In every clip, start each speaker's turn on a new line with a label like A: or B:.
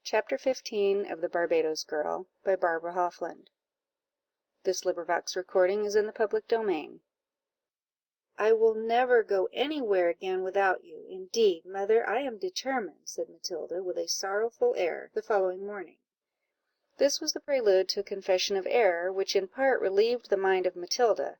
A: Chapter 15 of the Barbados Girl, by Barbara Hofland. Recording is in the public domain. "I will never go anywhere again without you. Indeed, mother, I am determined," said Matilda, with a sorrowful air, the following morning. This was the prelude to a confession of error, which in part relieved the mind of Matilda,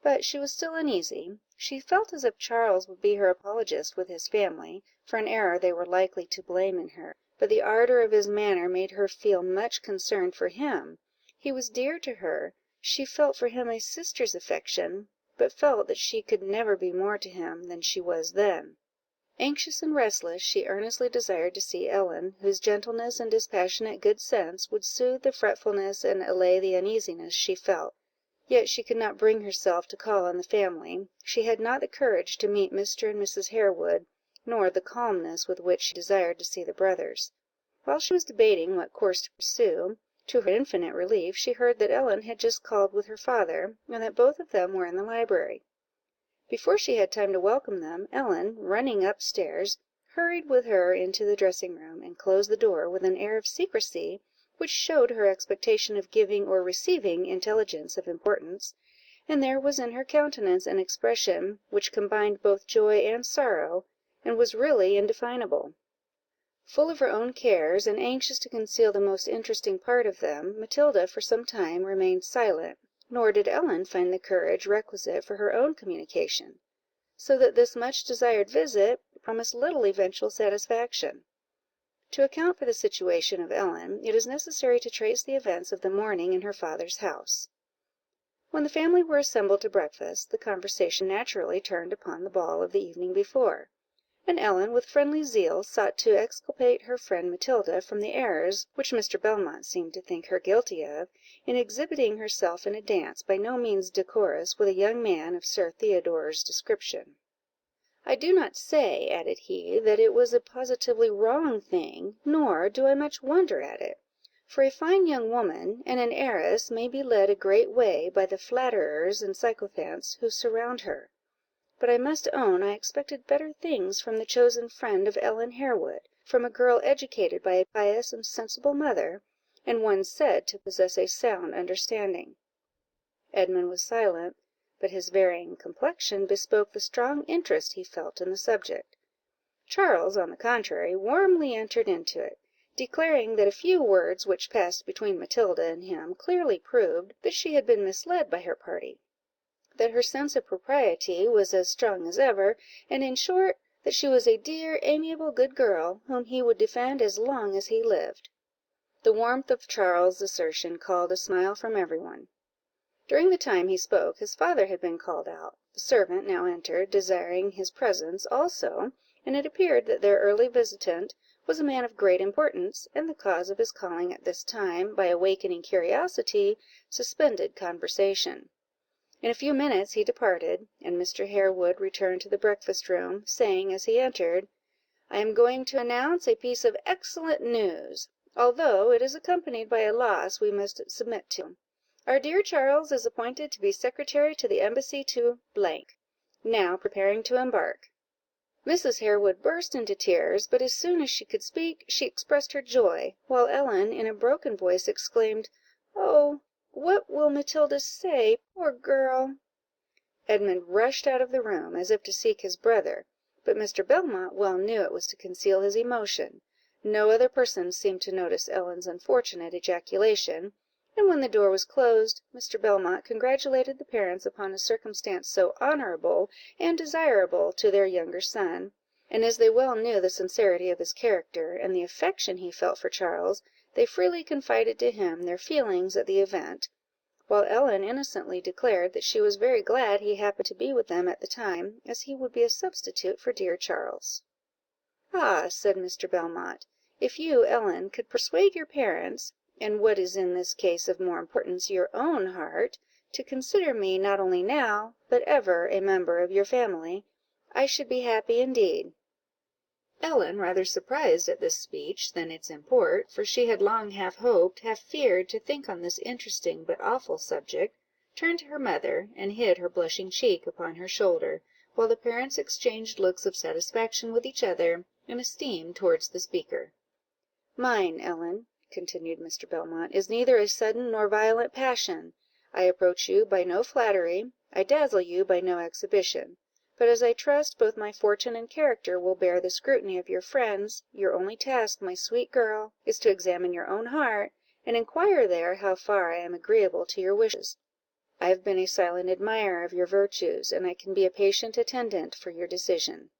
A: but she was still uneasy. She felt as if Charles would be her apologist with his family, for an error they were likely to blame in her; but the ardour of his manner made her feel much concerned for him. He was dear to her, she felt for him a sister's affection, but felt that she could never be more to him than she was then. Anxious and restless, she earnestly desired to see Ellen, whose gentleness and dispassionate good sense would soothe the fretfulness and allay the uneasiness she felt. Yet she could not bring herself to call on the family; she had not the courage to meet Mr. and Mrs. Harewood, nor the calmness with which she desired to see the brothers. While she was debating what course to pursue, to her infinite relief, she heard that Ellen had just called with her father, and that both of them were in the library. Before she had time to welcome them, Ellen, running up stairs, hurried with her into the dressing room, and closed the door with an air of secrecy, which showed her expectation of giving or receiving intelligence of importance, and there was in her countenance an expression which combined both joy and sorrow, and was really indefinable. Full of her own cares, and anxious to conceal the most interesting part of them, Matilda for some time remained silent, nor did Ellen find the courage requisite for her own communication, so that this much desired visit promised little eventual satisfaction. To account for the situation of Ellen, it is necessary to trace the events of the morning in her father's house. When the family were assembled to breakfast, the conversation naturally turned upon the ball of the evening before, and Ellen, with friendly zeal, sought to exculpate her friend Matilda from the errors which Mr. Belmont seemed to think her guilty of, in exhibiting herself in a dance by no means decorous with a young man of Sir Theodore's description. "I do not say," added he, "that it was a positively wrong thing, nor do I much wonder at it; for a fine young woman, and an heiress, may be led a great way by the flatterers and sycophants who surround her. But I must own I expected better things from the chosen friend of Ellen Harewood, from a girl educated by a pious and sensible mother, and one said to possess a sound understanding." Edmund was silent, but his varying complexion bespoke the strong interest he felt in the subject. Charles, on the contrary, warmly entered into it, declaring that a few words which passed between Matilda and him clearly proved that she had been misled by her party, that her sense of propriety was as strong as ever, and in short, that she was a dear, amiable, good girl, whom he would defend as long as he lived. The warmth of Charles's assertion called a smile from every one. During the time he spoke, his father had been called out. The servant now entered, desiring his presence also, and it appeared that their early visitant was a man of great importance, and the cause of his calling at this time, by awakening curiosity, suspended conversation. In a few minutes he departed, and Mr. Harewood returned to the breakfast room, saying, as he entered "I am going to announce a piece of excellent news, although it is accompanied by a loss we must submit to. Our dear Charles is appointed to be secretary to the embassy to , now preparing to embark." Mrs. Harewood burst into tears, but as soon as she could speak, she expressed her joy, while Ellen, in a broken voice, exclaimed "Oh, what will Matilda say, poor girl!" Edmund rushed out of the room, as if to seek his brother, but Mr. Belmont well knew it was to conceal his emotion. No other person seemed to notice Ellen's unfortunate ejaculation, and when the door was closed, Mr. Belmont congratulated the parents upon a circumstance so honourable and desirable to their younger son, and as they well knew the sincerity of his character, and the affection he felt for Charles, they freely confided to him their feelings at the event, while Ellen innocently declared that she was very glad he happened to be with them at the time, as he would be a substitute for dear Charles. "Ah," said Mr. Belmont, "if you, Ellen, could persuade your parents, and what is in this case of more importance, your own heart, to consider me not only now, but ever, a member of your family, I should be happy indeed." Ellen, rather surprised at this speech than its import, for she had long half hoped, half feared to think on this interesting but awful subject, turned to her mother, and hid her blushing cheek upon her shoulder, while the parents exchanged looks of satisfaction with each other, and esteem towards the speaker. Mine, Ellen," continued Mr. Belmont, "is neither a sudden nor violent passion. I approach you by no flattery, I dazzle you by no exhibition; but as I trust both my fortune and character will bear the scrutiny of your friends, your only task, my sweet girl, is to examine your own heart, and inquire there how far I am agreeable to your wishes. I have been a silent admirer of your virtues, and I can be a patient attendant for your decision."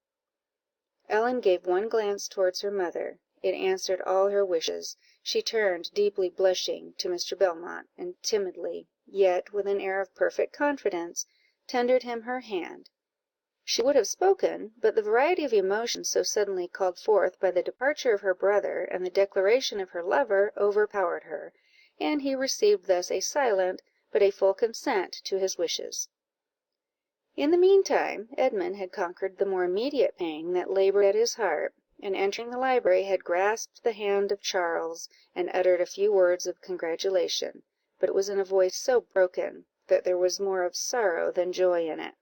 A: Ellen gave one glance towards her mother; it answered all her wishes. She turned, deeply blushing, to Mr. Belmont, and timidly, yet with an air of perfect confidence, tendered him her hand. She would have spoken, but the variety of emotions so suddenly called forth by the departure of her brother, and the declaration of her lover, overpowered her, and he received thus a silent, but a full consent to his wishes. In the meantime, Edmund had conquered the more immediate pain that laboured at his heart, and entering the library, had grasped the hand of Charles, and uttered a few words of congratulation, but it was in a voice so broken, that there was more of sorrow than joy in it.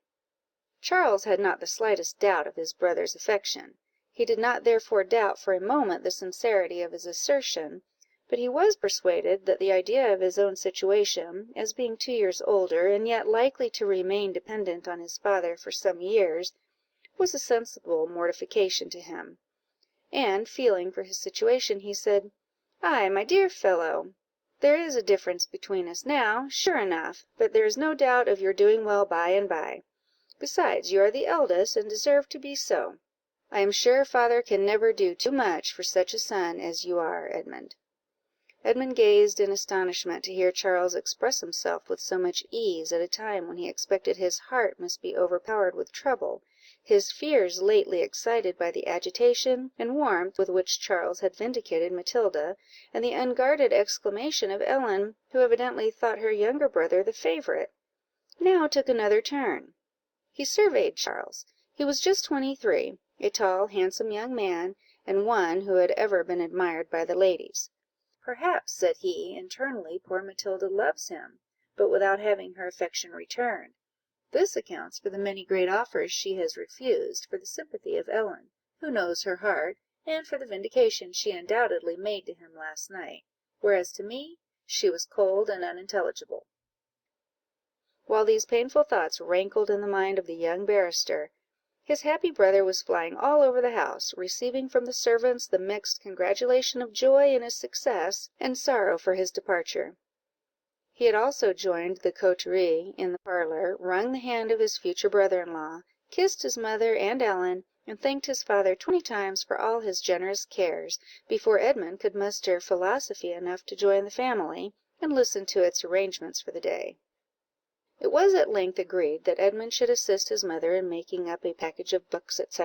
A: Charles had not the slightest doubt of his brother's affection; he did not therefore doubt for a moment the sincerity of his assertion, but he was persuaded that the idea of his own situation, as being 2 years older, and yet likely to remain dependent on his father for some years, was a sensible mortification to him; and, feeling for his situation, he said "Ay, my dear fellow, there is a difference between us now, sure enough, but there is no doubt of your doing well by and by. Besides, you are the eldest, and deserve to be so. I am sure father can never do too much for such a son as you are, Edmund." Edmund gazed in astonishment to hear Charles express himself with so much ease, at a time when he expected his heart must be overpowered with trouble, his fears lately excited by the agitation and warmth with which Charles had vindicated Matilda, and the unguarded exclamation of Ellen, who evidently thought her younger brother the favourite, now took another turn. He surveyed Charles. He was just 23, a tall, handsome young man, and one who had ever been admired by the ladies. "Perhaps," said he, "internally poor Matilda loves him, but without having her affection returned. This accounts for the many great offers she has refused, for the sympathy of Ellen, who knows her heart, and for the vindication she undoubtedly made to him last night; whereas to me she was cold and unintelligible." While these painful thoughts rankled in the mind of the young barrister, his happy brother was flying all over the house, receiving from the servants the mixed congratulation of joy in his success, and sorrow for his departure. He had also joined the coterie in the parlour, wrung the hand of his future brother-in-law, kissed his mother and Ellen, and thanked his father 20 times for all his generous cares, before Edmund could muster philosophy enough to join the family, and listen to its arrangements for the day. It was at length agreed that Edmund should assist his mother in making up a package of books, &c.,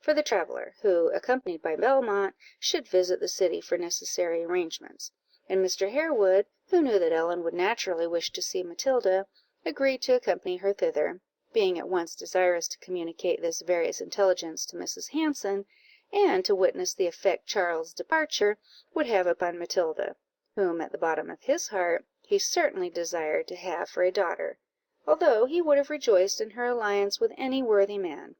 A: for the traveller, who, accompanied by Belmont, should visit the city for necessary arrangements; and Mr. Harewood, who knew that Ellen would naturally wish to see Matilda, agreed to accompany her thither, being at once desirous to communicate this various intelligence to Mrs. Hanson, and to witness the effect Charles' departure would have upon Matilda, whom, at the bottom of his heart, he certainly desired to have for a daughter, although he would have rejoiced in her alliance with any worthy man.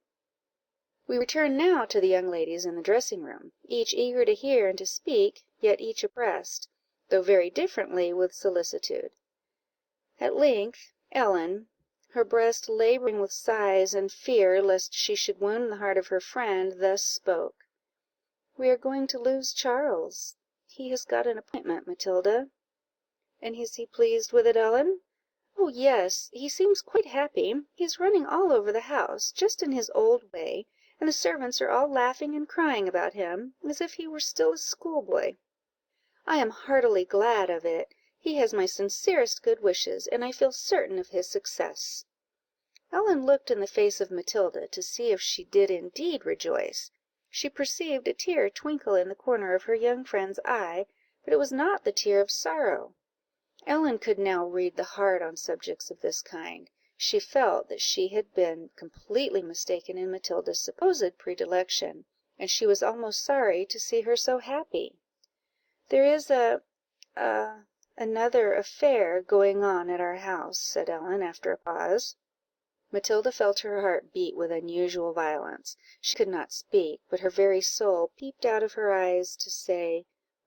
A: We return now to the young ladies in the dressing-room, each eager to hear and to speak, yet each oppressed, though very differently, with solicitude. At length, Ellen, her breast labouring with sighs and fear lest she should wound the heart of her friend, thus spoke: "We are going to lose Charles. He has got an appointment, Matilda." "And is he pleased with it, Ellen?" "Oh, yes, he seems quite happy; he is running all over the house, just in his old way, and the servants are all laughing and crying about him, as if he were still a schoolboy. I am heartily glad of it; he has my sincerest good wishes, and I feel certain of his success." Ellen looked in the face of Matilda to see if she did indeed rejoice. She perceived a tear twinkle in the corner of her young friend's eye, but it was not the tear of sorrow. Ellen could now read the heart on subjects of this kind. She felt that she had been completely mistaken in Matilda's supposed predilection, and she was almost sorry to see her so happy. "There is another affair going on at our house," said Ellen, after a pause. Matilda felt her heart beat with unusual violence. She could not speak, but her very soul peeped out of her eyes to say,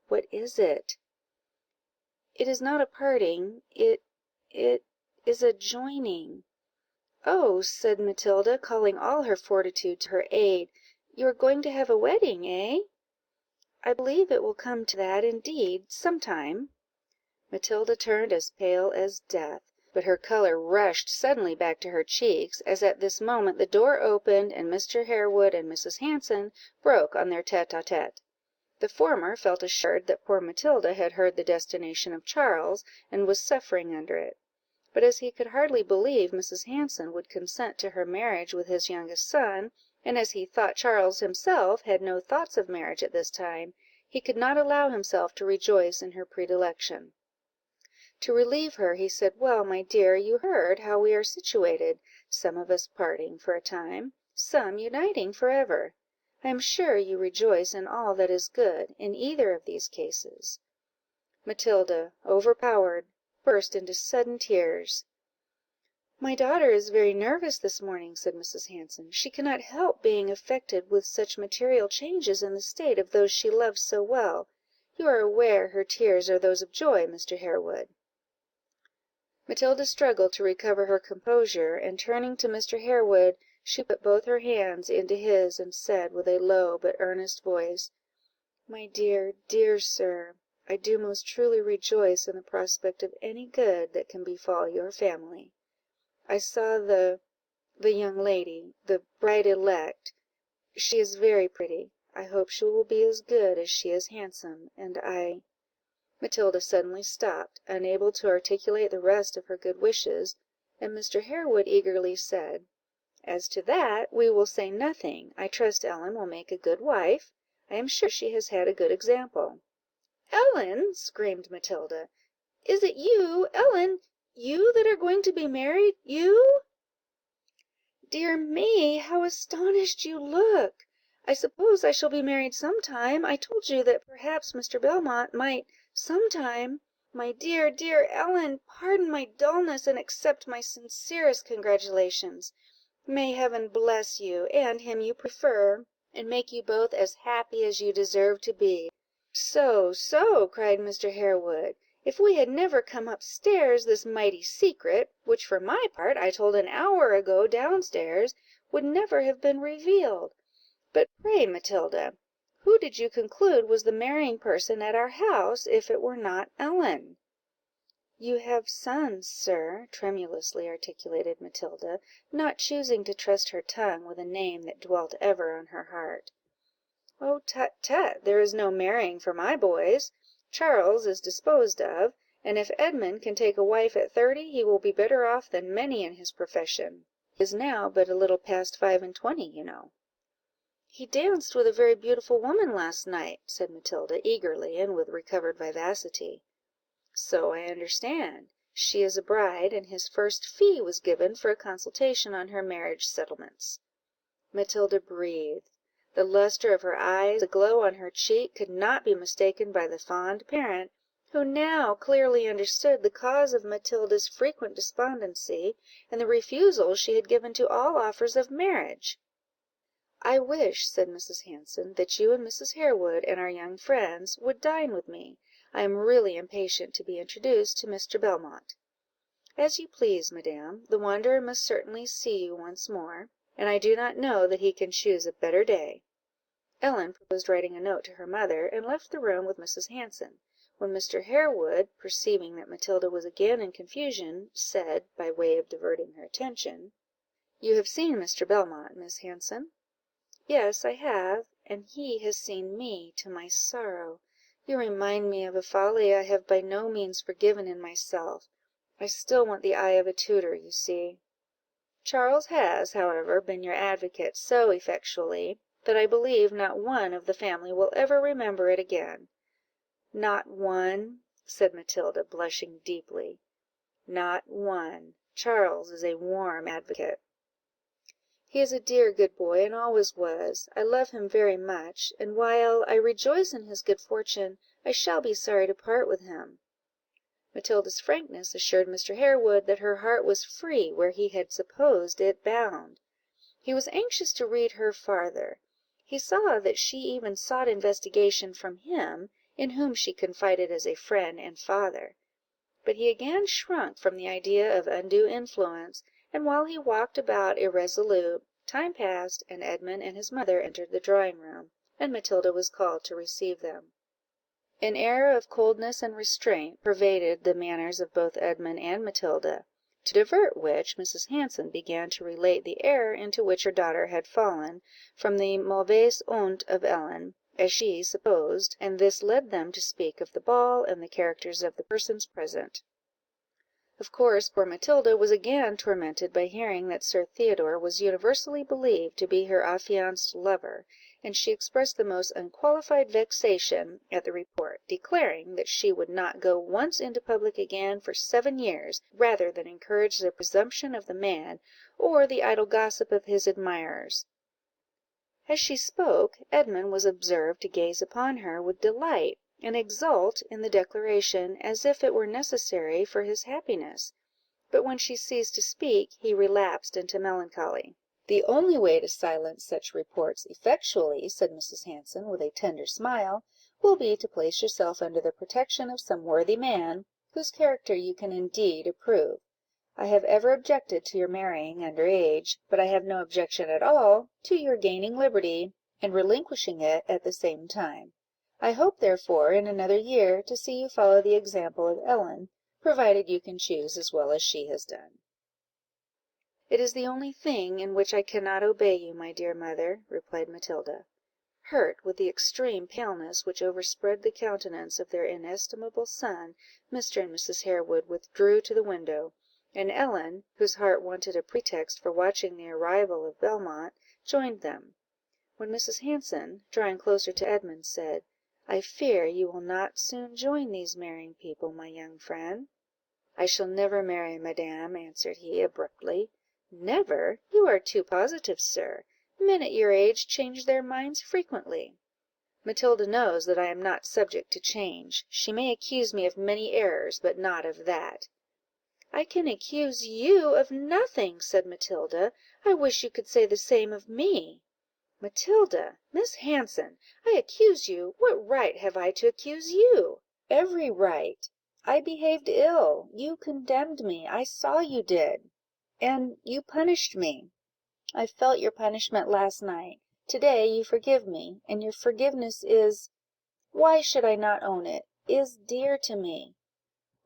A: What is it?" "It is not a parting, it is a joining." "Oh," said Matilda, calling all her fortitude to her aid, "you are going to have a wedding, eh?" "I believe it will come to that, indeed, some time." Matilda turned as pale as death, but her colour rushed suddenly back to her cheeks, as at this moment the door opened, and Mr. Harewood and Mrs. Hanson broke on their tete-a-tete. The former felt assured that poor Matilda had heard the destination of Charles, and was suffering under it; but as he could hardly believe Mrs. Hanson would consent to her marriage with his youngest son, and as he thought Charles himself had no thoughts of marriage at this time, he could not allow himself to rejoice in her predilection. To relieve her, he said, "Well, my dear, you heard how we are situated, some of us parting for a time, some uniting for ever. I am sure you rejoice in all that is good, in either of these cases." Matilda, overpowered, burst into sudden tears. "My daughter is very nervous this morning," said Mrs. Hanson; "she cannot help being affected with such material changes in the state of those she loves so well. You are aware her tears are those of joy, Mr. Harewood." Matilda struggled to recover her composure, and turning to Mr. Harewood, she put both her hands into his, and said, with a low but earnest voice "My dear, dear sir, I do most truly rejoice in the prospect of any good that can befall your family. I saw the young lady, the bride elect. She is very pretty. I hope she will be as good as she is handsome, and I—" Matilda suddenly stopped, unable to articulate the rest of her good wishes, and Mr. Harewood eagerly said "As to that, we will say nothing. I trust Ellen will make a good wife. I am sure she has had a good example." "Ellen!" screamed Matilda, "is it you, Ellen, you that are going to be married, you?" "Dear me, how astonished you look! I suppose I shall be married some time. I told you that perhaps Mr. Belmont might some time. My dear, dear Ellen, pardon my dulness, and accept my sincerest congratulations. May Heaven bless you, and him you prefer, and make you both as happy as you deserve to be." "So, so," cried Mr. Harewood, "if we had never come up stairs, this mighty secret, which for my part I told an hour ago down stairs, would never have been revealed. But pray, Matilda, who did you conclude was the marrying person at our house, if it were not Ellen?" "You have sons, sir," tremulously articulated Matilda, not choosing to trust her tongue with a name that dwelt ever on her heart. "Oh, tut, tut, there is no marrying for my boys. Charles is disposed of, and if Edmund can take a wife at 30, he will be better off than many in his profession. He is now but a little past 25, you know." "He danced with a very beautiful woman last night," said Matilda, eagerly, and with recovered vivacity. "So I understand. She is a bride, and his first fee was given for a consultation on her marriage settlements." Matilda breathed. The lustre of her eyes, the glow on her cheek, could not be mistaken by the fond parent, who now clearly understood the cause of Matilda's frequent despondency, and the refusal she had given to all offers of marriage. "I wish," said Mrs. Hanson, "that you and Mrs. Harewood, and our young friends, would dine with me. I am really impatient to be introduced to Mr. Belmont." "As you please, madam. The wanderer must certainly see you once more, and I do not know that he can choose a better day." Ellen proposed writing a note to her mother, and left the room with Mrs. Hanson, when Mr. Harewood, perceiving that Matilda was again in confusion, said, by way of diverting her attention "You have seen Mr. Belmont, Miss Hanson?" "Yes, I have, and he has seen me, to my sorrow. You remind me of a folly I have by no means forgiven in myself. I still want the eye of a tutor, you see. Charles has, however, been your advocate so effectually, that I believe not one of the family will ever remember it again." "Not one?" said Matilda, blushing deeply. "Not one. Charles is a warm advocate." "He is a dear good boy, and always was. I love him very much, and while I rejoice in his good fortune, I shall be sorry to part with him." Matilda's frankness assured Mr. Harewood that her heart was free where he had supposed it bound. He was anxious to read her farther. He saw that she even sought investigation from him, in whom she confided as a friend and father. But he again shrunk from the idea of undue influence, and while he walked about irresolute, time passed, and Edmund and his mother entered the drawing-room, and Matilda was called to receive them. An air of coldness and restraint pervaded the manners of both Edmund and Matilda, to divert which, Mrs. Hanson began to relate the error into which her daughter had fallen, from the mauvaise honte of Ellen, as she supposed, and this led them to speak of the ball, and the characters of the persons present. Of course, poor Matilda was again tormented by hearing that Sir Theodore was universally believed to be her affianced lover, and she expressed the most unqualified vexation at the report, declaring that she would not go once into public again for 7 years, rather than encourage the presumption of the man, or the idle gossip of his admirers. As she spoke, Edmund was observed to gaze upon her with delight, and exult in the declaration, as if it were necessary for his happiness; but when she ceased to speak, he relapsed into melancholy. "The only way to silence such reports effectually," said Mrs. Hanson, with a tender smile, "will be to place yourself under the protection of some worthy man, whose character you can indeed approve. I have ever objected to your marrying under age, but I have no objection at all to your gaining liberty, and relinquishing it at the same time. I hope, therefore, in another year, to see you follow the example of Ellen, provided you can choose as well as she has done." "It is the only thing in which I cannot obey you, my dear mother," replied Matilda. Hurt with the extreme paleness which overspread the countenance of their inestimable son, Mr. and Mrs. Harewood withdrew to the window, and Ellen, whose heart wanted a pretext for watching the arrival of Belmont, joined them; when Mrs. Hanson, drawing closer to Edmund, said "I fear you will not soon join these marrying people, my young friend." "I shall never marry, madam," answered he, abruptly. "Never! You are too positive, sir. Men at your age change their minds frequently." "Matilda knows that I am not subject to change. She may accuse me of many errors, but not of that." "I can accuse you of nothing," said Matilda. "I wish you could say the same of me." "Matilda! Miss Hanson! I accuse you! What right have I to accuse you?" "Every right. I behaved ill. You condemned me. I saw you did, and you punished me. I felt your punishment last night. To day you forgive me, and your forgiveness is—why should I not own it?—is dear to me.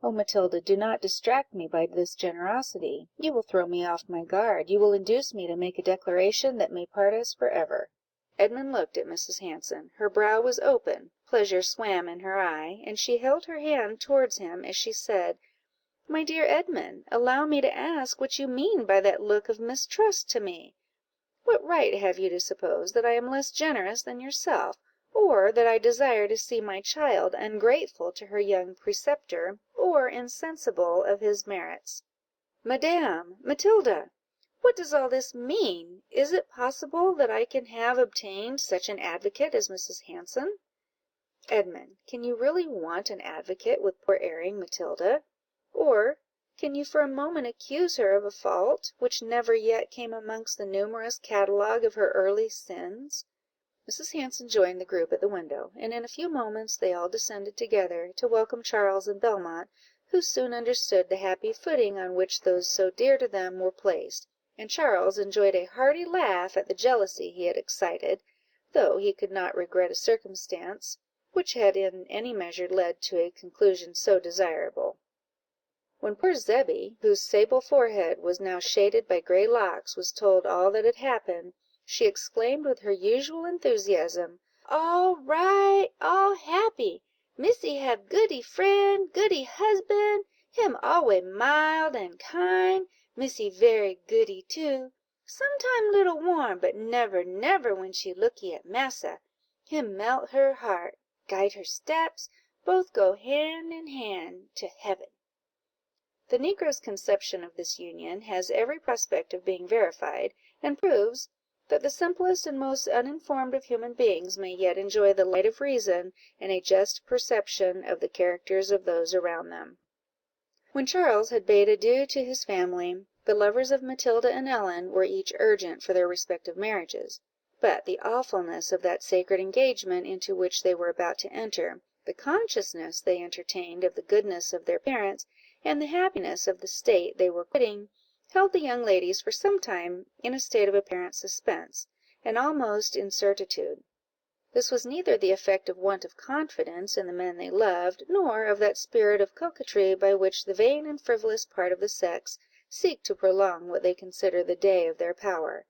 A: Oh, Matilda, do not distract me by this generosity. You will throw me off my guard. You will induce me to make a declaration that may part us for ever." Edmund looked at Mrs. Hanson. Her brow was open, pleasure swam in her eye, and she held her hand towards him as she said "My dear Edmund, allow me to ask what you mean by that look of mistrust to me? What right have you to suppose that I am less generous than yourself, or that I desire to see my child ungrateful to her young preceptor, or insensible of his merits?" "Madam! Matilda! What does all this mean? Is it possible that I can have obtained such an advocate as Mrs. Hanson?" "Edmund, can you really want an advocate with poor erring Matilda? Or can you for a moment accuse her of a fault which never yet came amongst the numerous catalogue of her early sins?" Mrs. Hanson joined the group at the window, and in a few moments they all descended together to welcome Charles and Belmont, who soon understood the happy footing on which those so dear to them were placed, and Charles enjoyed a hearty laugh at the jealousy he had excited, though he could not regret a circumstance which had in any measure led to a conclusion so desirable. When poor Zebby, whose sable forehead was now shaded by grey locks, was told all that had happened, she exclaimed with her usual enthusiasm "All right, all happy! Missy have goody friend, goody husband, him alway mild and kind, Missy very goody too, sometime little warm, but never, never when she looky at massa, him melt her heart, guide her steps, both go hand in hand to heaven." The negro's conception of this union has every prospect of being verified, and proves that the simplest and most uninformed of human beings may yet enjoy the light of reason and a just perception of the characters of those around them. When Charles had bade adieu to his family, the lovers of Matilda and Ellen were each urgent for their respective marriages; but the awfulness of that sacred engagement into which they were about to enter The consciousness they entertained of the goodness of their parents, and the happiness of the state they were quitting, held the young ladies for some time in a state of apparent suspense, and almost incertitude. This was neither the effect of want of confidence in the men they loved, nor of that spirit of coquetry by which the vain and frivolous part of the sex seek to prolong what they consider the day of their power.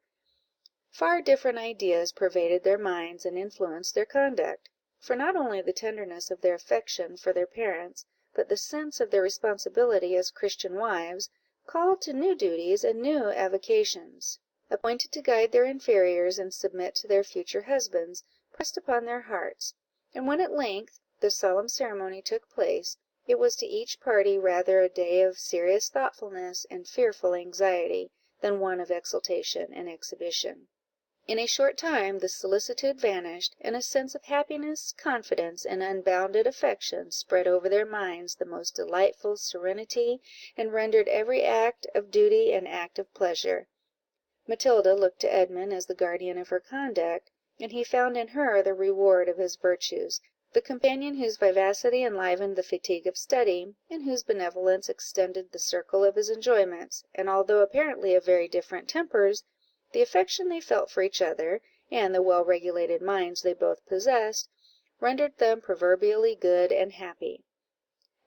A: Far different ideas pervaded their minds and influenced their conduct; for not only the tenderness of their affection for their parents, but the sense of their responsibility as Christian wives, called to new duties and new avocations, appointed to guide their inferiors and submit to their future husbands, pressed upon their hearts; and when at length the solemn ceremony took place, it was to each party rather a day of serious thoughtfulness and fearful anxiety, than one of exultation and exhibition. In a short time this solicitude vanished, and a sense of happiness, confidence, and unbounded affection spread over their minds the most delightful serenity, and rendered every act of duty an act of pleasure. Matilda looked to Edmund as the guardian of her conduct, and he found in her the reward of his virtues, the companion whose vivacity enlivened the fatigue of study, and whose benevolence extended the circle of his enjoyments; and although apparently of very different tempers, the affection they felt for each other, and the well-regulated minds they both possessed, rendered them proverbially good and happy.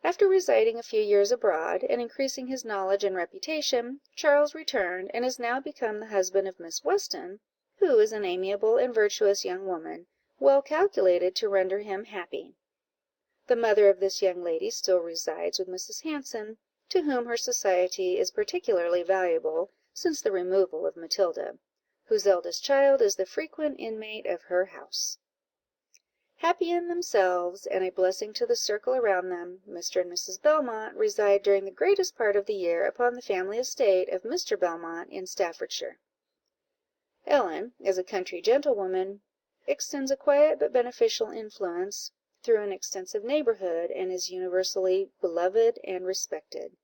A: After residing a few years abroad, and increasing his knowledge and reputation, Charles returned, and is now become the husband of Miss Weston, who is an amiable and virtuous young woman, well calculated to render him happy. The mother of this young lady still resides with Mrs. Hanson, to whom her society is particularly valuable, since the removal of Matilda, whose eldest child is the frequent inmate of her house. Happy in themselves, and a blessing to the circle around them, Mr. and Mrs. Belmont reside during the greatest part of the year upon the family estate of Mr. Belmont in Staffordshire. Ellen, as a country gentlewoman, extends a quiet but beneficial influence through an extensive neighbourhood, and is universally beloved and respected.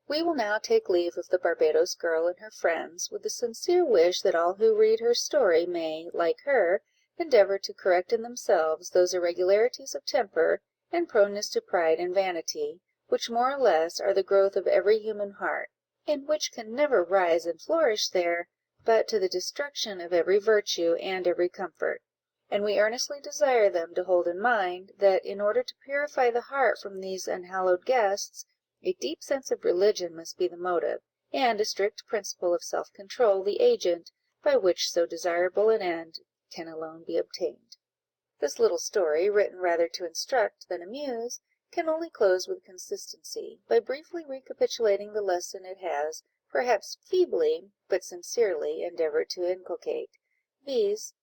A: We will now take leave of the Barbados girl and her friends, with the sincere wish that all who read her story may, like her, endeavour to correct in themselves those irregularities of temper, and proneness to pride and vanity, which more or less are the growth of every human heart, and which can never rise and flourish there, but to the destruction of every virtue and every comfort. And we earnestly desire them to hold in mind, that, in order to purify the heart from these unhallowed guests, a deep sense of religion must be the motive, and a strict principle of self-control the agent, by which so desirable an end can alone be obtained. This little story, written rather to instruct than amuse, can only close with consistency, by briefly recapitulating the lesson it has, perhaps feebly, but sincerely, endeavoured to inculcate, viz.,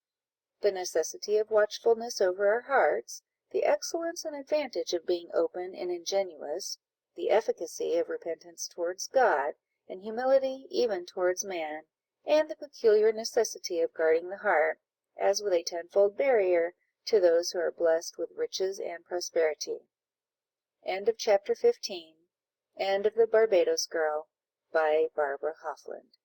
A: the necessity of watchfulness over our hearts, the excellence and advantage of being open and ingenuous, the efficacy of repentance towards God, and humility even towards man, and the peculiar necessity of guarding the heart, as with a tenfold barrier, to those who are blessed with riches and prosperity. End of chapter 15. End of the Barbados Girl, by Barbara Hofland.